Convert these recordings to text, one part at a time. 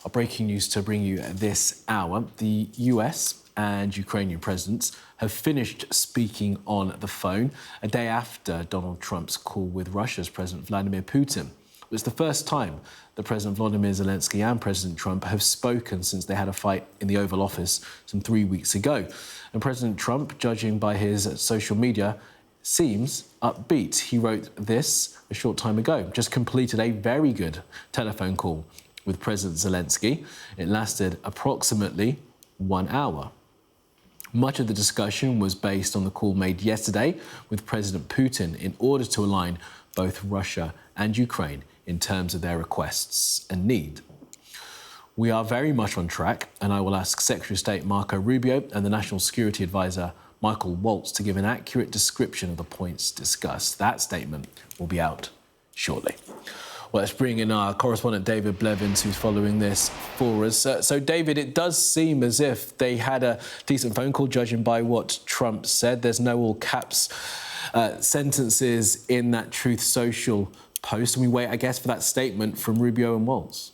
our breaking news to bring you this hour. The US and Ukrainian presidents have finished speaking on the phone a day after Donald Trump's call with Russia's President Vladimir Putin. It's the first time that President Volodymyr Zelenskyy and President Trump have spoken since they had a fight in the Oval Office some 3 weeks ago. And President Trump, judging by his social media, seems upbeat. He wrote this a short time ago, just completed a very good telephone call with President Zelenskyy. It lasted approximately 1 hour. Much of the discussion was based on the call made yesterday with President Putin in order to align both Russia and Ukraine in terms of their requests and need. We are very much on track, and I will ask Secretary of State Marco Rubio and the National Security Advisor Michael Waltz to give an accurate description of the points discussed. That statement will be out shortly. Well, let's bring in our correspondent David Blevins, who's following this for us. So, David, it does seem as if they had a decent phone call, judging by what Trump said. There's no all caps sentences in that Truth Social post, and we wait, I guess, for that statement from Rubio and Waltz.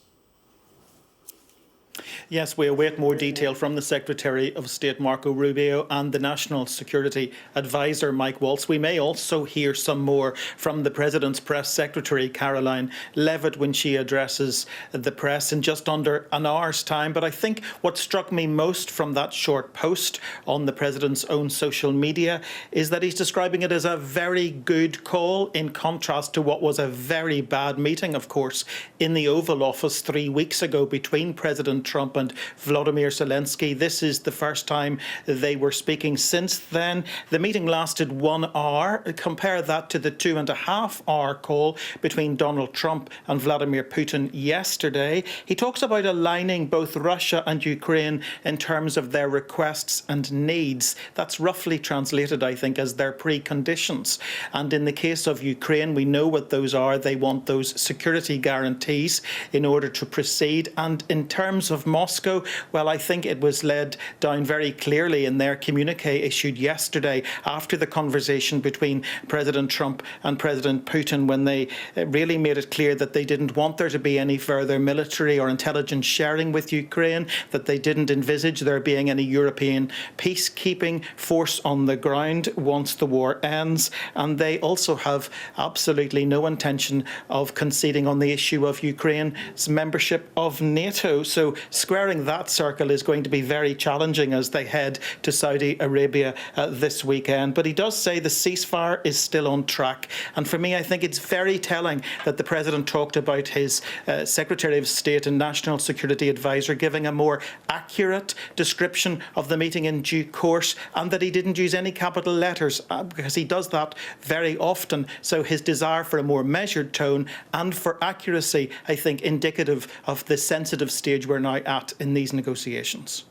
Yes, we await more detail from the Secretary of State, Marco Rubio, and the National Security Advisor, Mike Waltz. We may also hear some more from the President's Press Secretary, Caroline Levitt, when she addresses the press in just under an hour's time. But I think what struck me most from that short post on the President's own social media is that he's describing it as a very good call, in contrast to what was a very bad meeting, of course, in the Oval Office 3 weeks ago between President Trump and Volodymyr Zelenskyy. This is the first time they were speaking since then. The meeting lasted 1 hour. Compare that to the 2.5-hour call between Donald Trump and Vladimir Putin yesterday. He talks about aligning both Russia and Ukraine in terms of their requests and needs. That's roughly translated, I think, as their preconditions. And in the case of Ukraine, we know what those are. They want those security guarantees in order to proceed. And in terms of Moscow, well, I think it was led down very clearly in their communique issued yesterday after the conversation between President Trump and President Putin, when they really made it clear that they didn't want there to be any further military or intelligence sharing with Ukraine, that they didn't envisage there being any European peacekeeping force on the ground once the war ends. And they also have absolutely no intention of conceding on the issue of Ukraine's membership of NATO. So squaring that circle is going to be very challenging as they head to Saudi Arabia this weekend. But he does say the ceasefire is still on track. And for me, I think it's very telling that the President talked about his Secretary of State and National Security Advisor giving a more accurate description of the meeting in due course, and that he didn't use any capital letters, because he does that very often. So his desire for a more measured tone and for accuracy, I think, indicative of the sensitive stage we're now at in these negotiations.